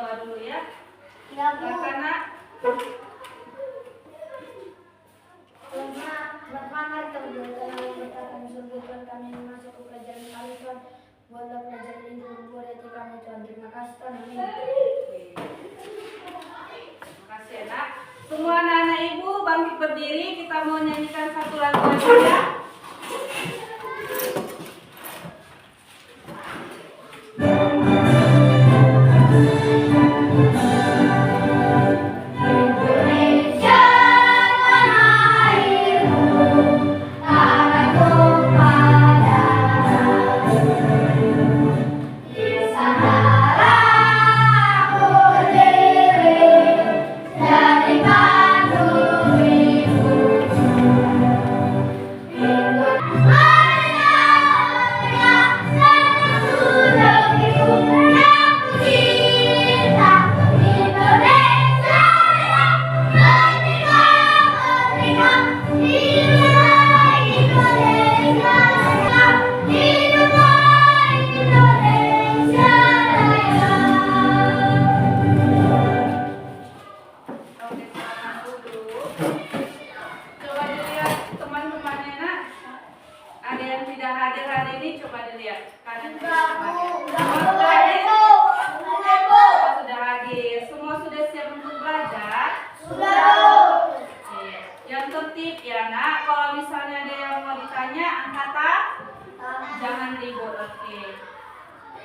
berdoa dulu ya. Ya, Bu. Karena Bermanfaat keberdoaan yang berkata surga Tuhan kami masuk ke pelajaran kami Tuhan. Buatlah pelajaran ini membuat hati kami Tuhan. Terima kasih Tuhan. Amin. terima kasih ya nak. Semua anak-anak ibu bangkit berdiri. Kita mau nyanyikan satu lagu saja.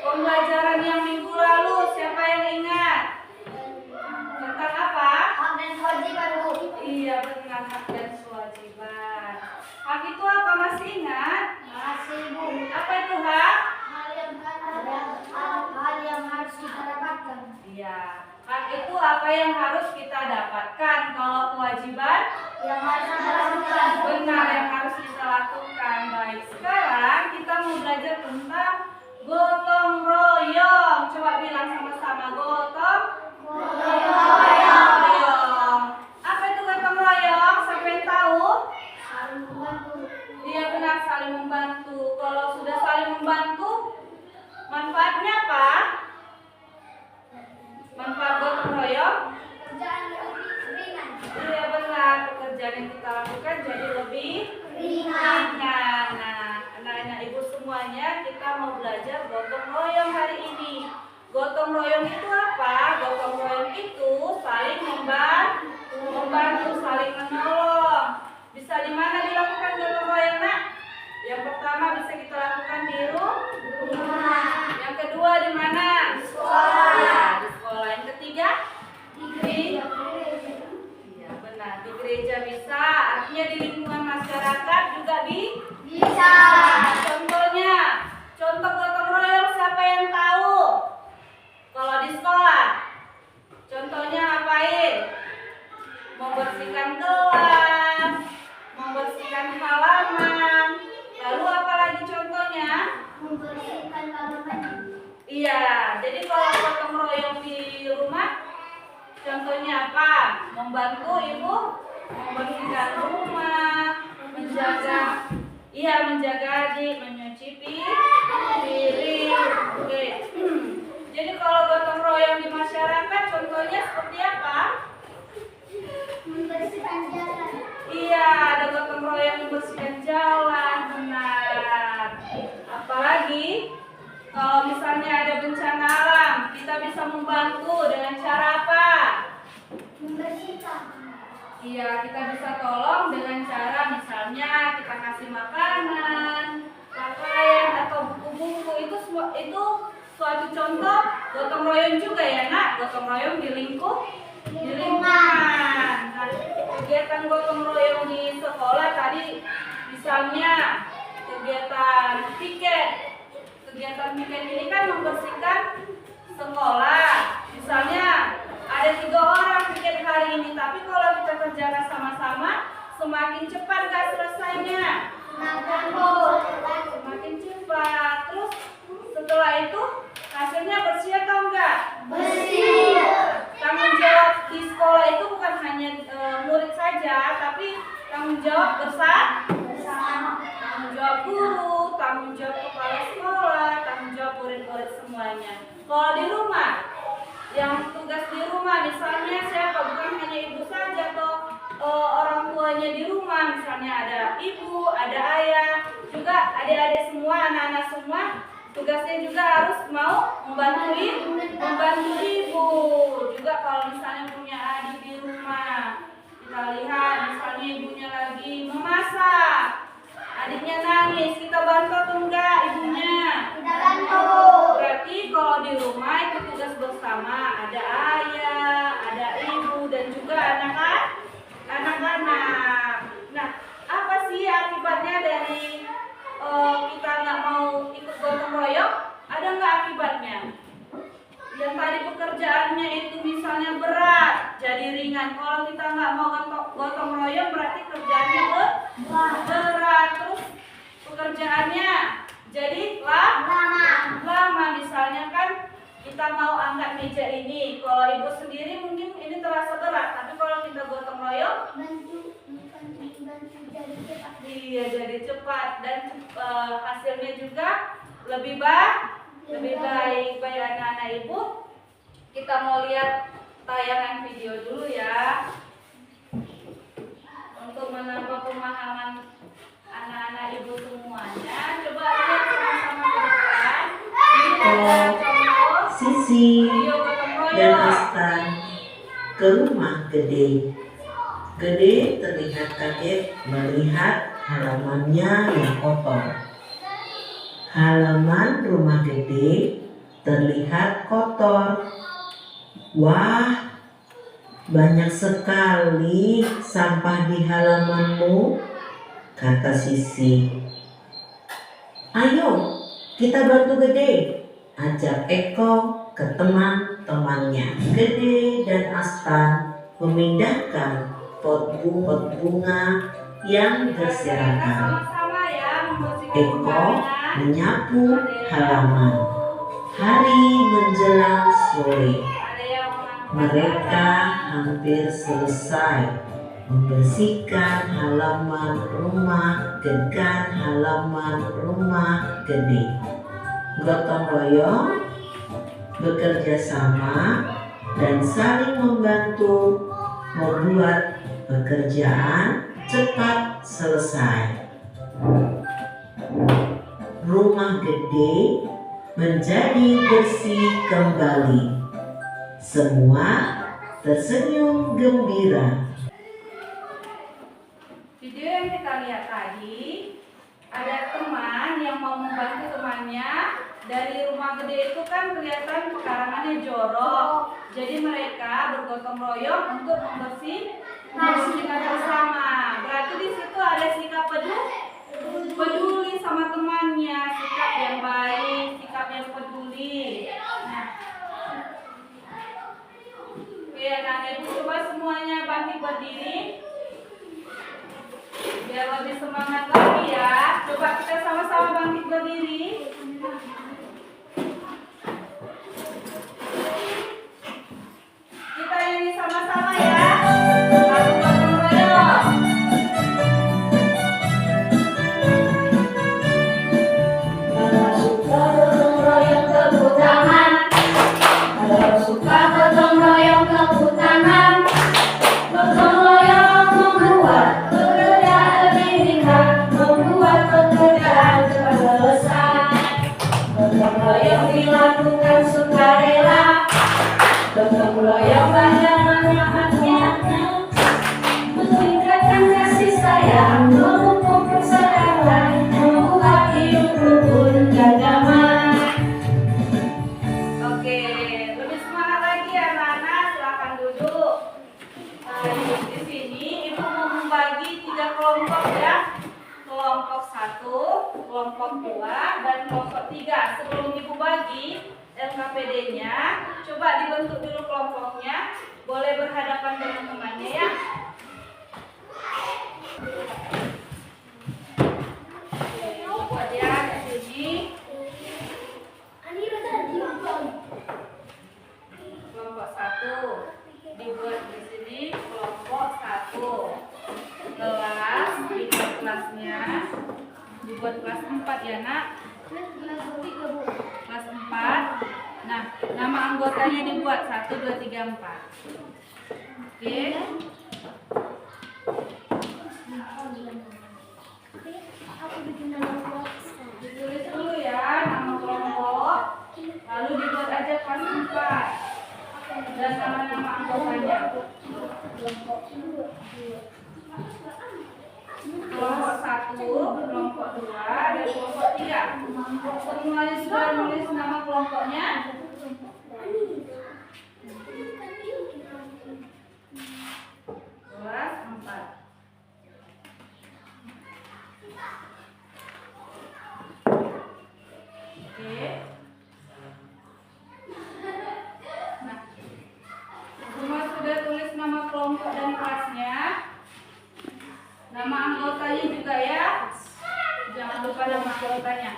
Pembelajaran yang minggu lalu siapa yang ingat? Tentang apa? Hak dan kewajiban, Bu. Iya benar, hak dan kewajiban. Hak itu apa, masih ingat? Masih, Bu. Apa itu hak? Hal yang harus kita dapatkan. Iya, hak itu apa yang harus kita dapatkan. Kalau kewajiban Yang harus kita lakukan. benar, yang harus kita lakukan. Baik, sekarang kita mau belajar tentang gotong royong. Coba bilang sama-sama, gotong royong. Apa itu gotong royong? Siapa yang tahu? Saling membantu. Iya benar, saling membantu. Kalau sudah saling membantu, manfaatnya apa? Manfaat gotong royong? Kerjaan lebih ringan. Iya benar, pekerjaan yang kita lakukan jadi lebih Ringan. ringan. Nah, anak-anak ibu semuanya, kita mau belajar gotong royong hari ini. Gotong royong itu apa? Gotong royong itu saling membantu, saling menolong. Bisa di mana dilakukan gotong royong, nak? Yang pertama bisa kita lakukan di rumah. Yang kedua di mana? Di sekolah. Ya, di sekolah. Yang ketiga? Di Iya benar, di gereja bisa. Artinya di lingkungan masyarakat juga bisa. Contohnya, contoh gotong royong siapa yang tahu? Kalau di sekolah, contohnya ngapain? Membersihkan kelas, membersihkan halaman. Lalu apa lagi contohnya? Membersihkan halaman. Iya, jadi kalau gotong royong di rumah, contohnya apa? Membantu ibu membersihkan rumah, menjaga adik, menyuci piring. Oke. Jadi kalau gotong royong di masyarakat, contohnya seperti apa? Membersihkan jalan. Iya, ada gotong royong membersihkan jalan, benar. Apalagi kalau misalnya ada bencana alam, kita bisa membantu dengan cara apa? Membersihkan. Iya, kita bisa tolong dengan cara misalnya kita kasih makanan, pakaian atau buku-buku. Itu suatu contoh gotong royong juga ya, nak. Gotong royong di lingkungan. Nah, kegiatan gotong royong di sekolah tadi misalnya kegiatan piket. Kegiatan piket ini kan membersihkan sekolah. Misalnya ada 3 orang piket hari ini, tapi kalau kita kerjakan sama-sama, semakin cepat gak selesainya? Semakin cepat. Terus setelah itu hasilnya bersih atau enggak? Bersih. Tanggung jawab di sekolah itu bukan hanya murid saja, tapi tanggung jawab bersama. Tanggung jawab guru, tanggung jawab kepala sekolah, tanggung jawab murid-murid semuanya. Kalau di rumah, yang semuanya di rumah, misalnya ada ibu, ada ayah, juga adik-adik semua, anak-anak semua, tugasnya juga harus mau membantu ibu. Juga kalau misalnya punya adik di rumah, kita lihat misalnya ibunya lagi memasak, adiknya nangis, kita bantu atau enggak ibunya? Kita bantu. Berarti kalau di rumah itu tugas bersama, ada ayah, ada ibu, dan juga anak-anak. Nah, apa sih akibatnya dari kita nggak mau ikut gotong royong? Ada nggak akibatnya? Yang tadi pekerjaannya itu misalnya berat, jadi ringan. Kalau kita nggak mau gotong royong, berarti kerjaannya berat. Terus pekerjaannya jadi lama. Misalnya kan kita mau angkat meja ini, kalau ibu sendiri mungkin ini terasa berat, tapi kalau kita gotong royong, Bantu jadi cepat. iya jadi cepat dan hasilnya juga lebih baik. Bagi anak-anak ibu, kita mau lihat tayangan video dulu ya, untuk menambah pemahaman anak-anak ibu semuanya. Coba lihat sama-sama ke depan. Ini ada contoh Sisi video gotong dan royong. Astan ke rumah Gede. Gede terlihat kaget melihat halamannya yang kotor. Halaman rumah Gede terlihat kotor. Wah, banyak sekali sampah di halamanmu, kata Sisi. Ayo, kita bantu Gede, ajak Eko ke teman-temannya. Gede dan Astan memindahkan pot bunga yang berserakan. Sama-sama ya membersihkan Eko halaman. menyapu halaman. Hari menjelang sore. Ada yang Mereka hampir selesai membersihkan halaman rumah Gede. Gotong royong, bekerja sama, dan saling membantu membuat pekerjaan cepat selesai. Rumah Gede menjadi bersih kembali. Semua tersenyum gembira. video yang kita lihat tadi, ada teman yang mau membantu temannya. Dari rumah gede itu kan kelihatan pekarangannya jorok, jadi mereka bergotong royong untuk membersihkan bersama. Berarti di situ ada sikap peduli sama temannya, sikap yang baik, sikap yang peduli. Nah, oke, anak ibu coba semuanya bangkit berdiri biar lebih semangat lagi ya. Coba kita sama-sama bangkit berdiri. Kita nyanyi sama-sama ya. Lagu gotong royong. Kalau suka gotong royong tepuk tangan. Kalau suka gotong royong tepuk tangan. Gotong royong membuat pekerjaan lebih ringan, membuat pekerjaan cepat selesai. Gotong royong dilakukan sukarela. Gotong royong banyak manfaatnya, meningkatkan kasih sayang, memupuk persaudaraan, membuat hidup rukun dan damai. Oke, lebih semangat lagi ya anak-anak, silakan duduk. Nah, di sini ibu mau membagi 3 kelompok ya. Kelompok 1, kelompok 2, dan kelompok 3. Sebelum ibu bagi LKPD-nya, coba dibentuk dulu kelompoknya. Boleh berhadapan dengan temannya ya. Oke, buat ya di sini. Kelompok 1 dibuat di sini, kelompok 1 kelas, dibuat kelasnya, dibuat kelas 4 ya nak, kelas 4. Nah, nama anggotanya dibuat 1, 2, 3, 4. Oke. Aku bikin nama kelompok. Ditulis dulu ya nama kelompok, lalu dibuat aja kelas 4 dan nama-nama anggotanya. Kelompok 2. Kelompok 1, kelompok 2, dan kelompok 3. Semuanya sudah nulis nama kelompoknya? Kelas 4. Oke. Nah, semua sudah tulis nama kelompok dan kelasnya. Nama anggotanya juga ya. Jangan lupa nama anggotanya.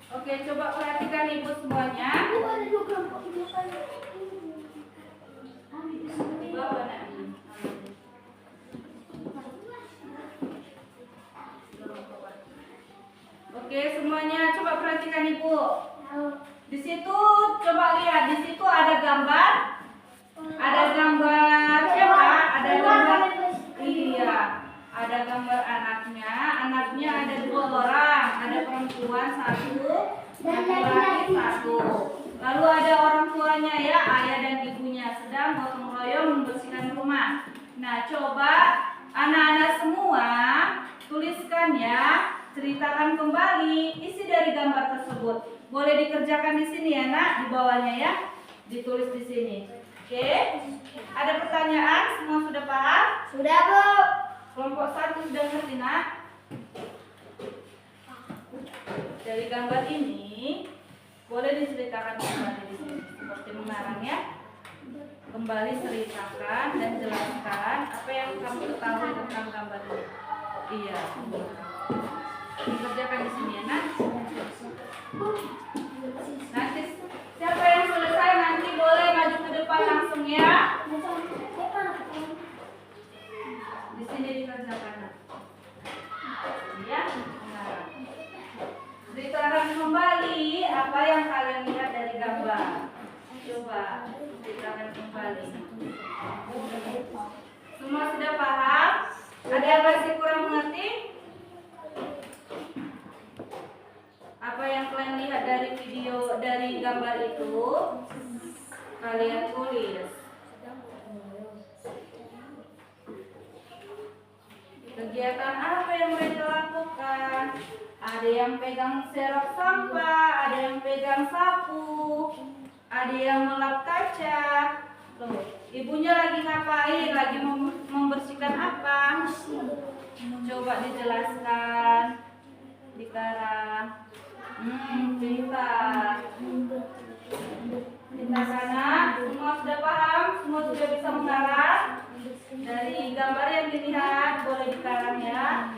Oke, coba perhatikan ibu semuanya. Di bawah nak. Oke, semuanya coba perhatikan ibu. Di situ coba lihat, di situ ada gambar. Ada gambar siapa? Ada gambar. Iya, ada gambar anaknya. Anaknya ada 2 orang. Ada perempuan 1, laki-laki 1. Lalu ada orang tuanya ya, ayah dan ibunya sedang gotong royong membersihkan rumah. Nah, coba anak-anak semua tuliskan ya, ceritakan kembali isi dari gambar tersebut. Boleh dikerjakan di sini ya, Nak, di bawahnya ya. Ditulis di sini. Oke. Ada pertanyaan? Semua sudah paham? Sudah, Bu. Kelompok 1 sudah ngerti, Nak? Dari gambar ini boleh diceritakan kembali di sini seperti mengarang ya. Kembali ceritakan dan jelaskan apa yang kamu ketahui tentang gambar ini. Iya. Dikerjakan di sini ya, Nak. Nanti siapa yang selesai nanti boleh maju ke depan langsung ya. Di sini dikerjakan. Nak. Ya. Mengarang. Ceritakan kembali apa yang kalian lihat dari gambar. Coba ceritakan kembali. Semua sudah paham? Ada yang masih kurang mengerti? Apa yang kalian lihat dari video, dari gambar itu, kalian tulis. Kegiatan apa yang mereka lakukan? Ada yang pegang serok sampah, ada yang pegang sapu, ada yang melap kaca. Tuh, ibunya lagi ngapain? Lagi membersihkan apa? Coba dijelaskan. Dikarang. Pintar. Pintar sana. Semua sudah paham? Semua sudah bisa mengarang? Dari gambar yang dilihat boleh dikarang ya.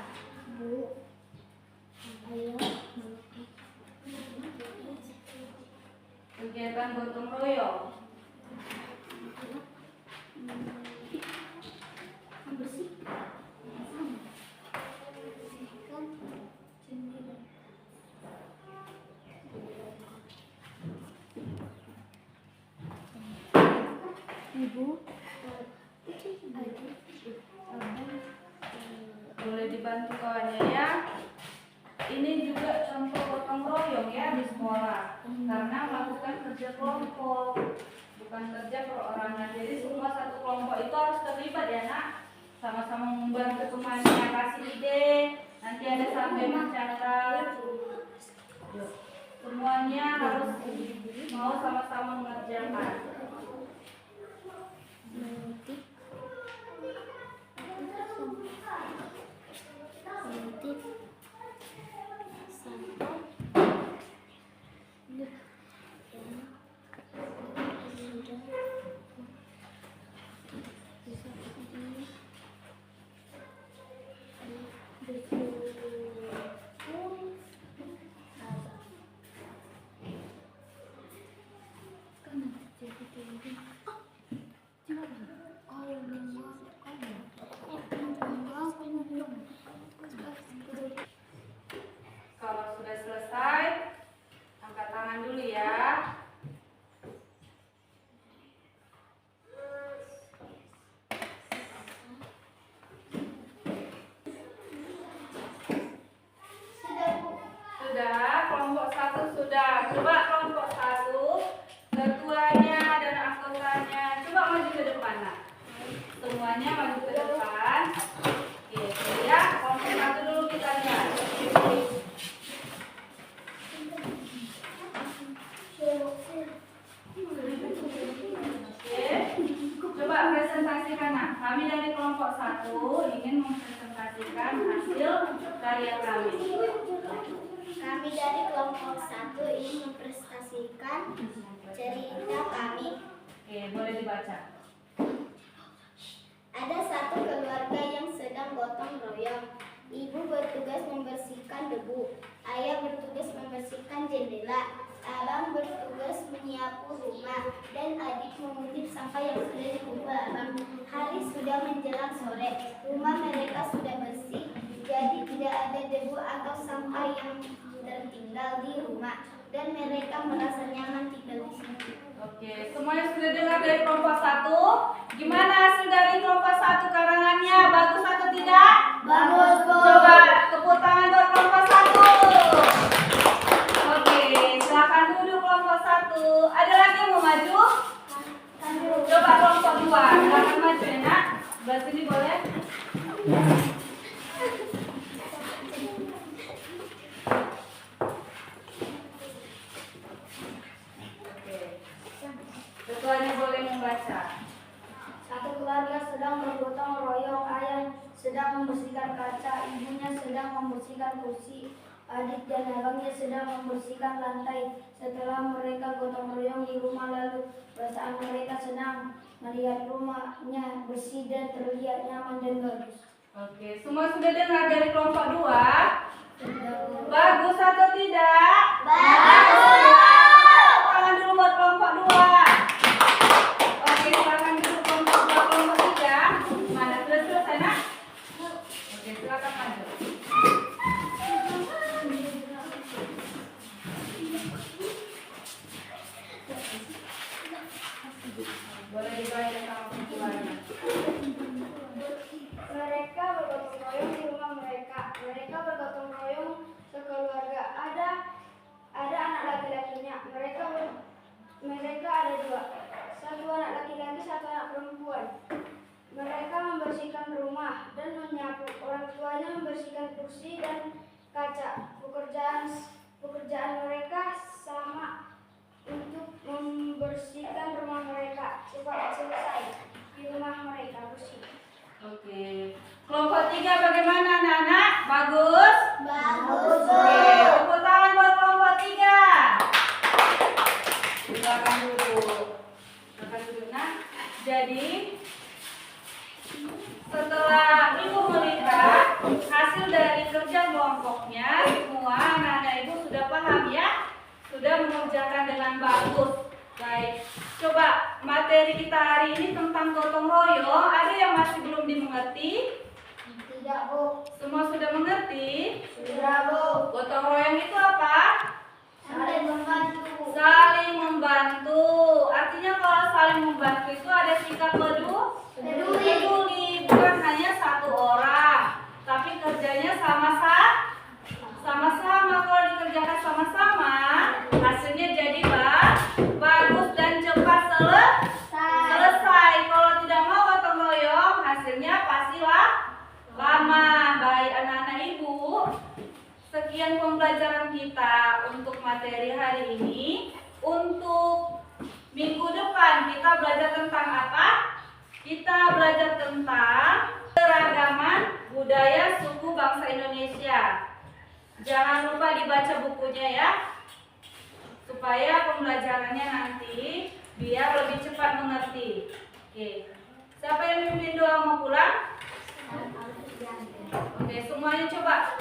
Kegiatan gotong royong. Boleh dibantu kawannya ya. Ini juga contoh gotong royong ya di sekolah. Karena melakukan kerja kelompok, bukan kerja perorangan. Jadi semua satu kelompok itu harus terlibat ya, Nak. Sama-sama membantu temannya kasih ide. Nanti ada sampai mencatat. Semuanya harus mau sama-sama mengerjakan. Ya, coba kelompok 1, ketuanya dan anggotanya coba maju ke depan, nak. Semuanya maju ke depan. Oke, ya, kelompok 1 dulu kita lihat. Oke, coba presentasikan, nak. Kami dari kelompok 1 ingin mempresentasikan hasil karya kami. Kami dari kelompok 1 ingin mempresentasikan cerita kami. Oke, boleh dibaca. Ada satu keluarga yang sedang gotong royong. Ibu bertugas membersihkan debu, ayah bertugas membersihkan jendela, abang bertugas menyapu rumah, dan adik mengutip sampah yang sudah dikumpul abang. Hari sudah menjelang sore, rumah mereka sudah bersih, jadi tidak ada debu atau sampah yang tertinggal di rumah, dan mereka merasa nyaman tinggal di sini. Oke, semuanya sudah dengar dari kelompok 1. Gimana hasil dari kelompok 1 karangannya? Bagus atau tidak? Bagus, Bu. Coba tepuk tangan buat kelompok 1. Oke, silakan duduk kelompok 1. Ada lagi yang mau maju? Coba kelompok 2. Silakan maju ya, nak. Sebelah sini boleh? Ketuanya boleh membaca. Satu keluarga sedang bergotong royong, ayah sedang membersihkan kaca, ibunya sedang membersihkan kursi, adik dan abangnya sedang membersihkan lantai. Setelah mereka gotong royong di rumah lalu, perasaan mereka senang melihat rumahnya bersih dan terlihat nyaman dan bagus. Oke, semua sudah dengar dari kelompok 2? Bagus atau tidak? Bagus. Tangan dulu buat kelompok 2. Oke, silakan duduk kelompok 2, kelompok 3. Mana sudah selesai, nak? Oke, silakan maju. Boleh dibayar sama ketuanya. Mereka bergotong royong di rumah mereka. Mereka bergotong royong sekeluarga. Ada anak laki-lakinya. Mereka ada 2. Satu anak laki-laki, satu anak perempuan. Mereka membersihkan rumah dan menyapu. Orang tuanya membersihkan kursi dan kaca. Pekerjaan mereka sama untuk membersihkan rumah mereka. Cepat selesai di rumah mereka bersih. Oke. Kelompok 3 bagaimana, anak-anak? Bagus? Bagus, Oke, tepuk tangan buat kelompok 3. Silakan duduk. Silakan duduk, nak. Jadi, setelah Ibu melihat hasil dari kerja kelompoknya, semua anak-anak Ibu sudah paham ya? Sudah mengerjakan dengan bagus. Baik, coba materi kita hari ini tentang gotong royong. Ada yang masih belum dimengerti? Tidak, Bu. Semua sudah mengerti? Sudah, Bu. Gotong royong itu apa? Saling membantu. Saling membantu. Artinya kalau saling membantu itu ada sikap peduli. Bukan hanya satu orang, tapi kerjanya sama-sama. Kalau dikerjakan sama-sama, hasilnya jadi bagus dan cepat selesai. Kalau tidak mau gotong royong, hasilnya pastilah lama. Baik anak-anak Ibu, sekian pembelajaran kita untuk materi hari ini. Untuk minggu depan kita belajar tentang apa? Kita belajar tentang keragaman budaya suku bangsa Indonesia. Jangan lupa dibaca bukunya ya, supaya pembelajarannya nanti biar lebih cepat mengerti. Oke, siapa yang mimpin doa mau pulang? Oke, semuanya coba.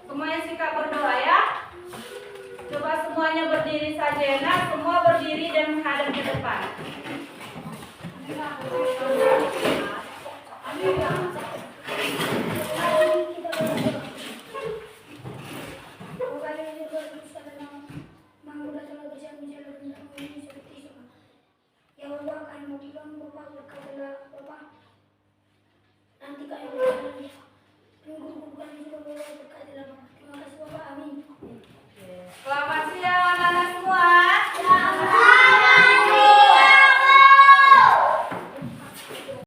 Semuanya sikap berdoa ya. Coba semuanya berdiri saja ya, nak. Semua berdiri dan menghadap ke depan. Ya Allah, kami mau bilang Bapak berkatalah Bapak. Nanti kami berkata, guru-guru kami juga berkatalah Bapak.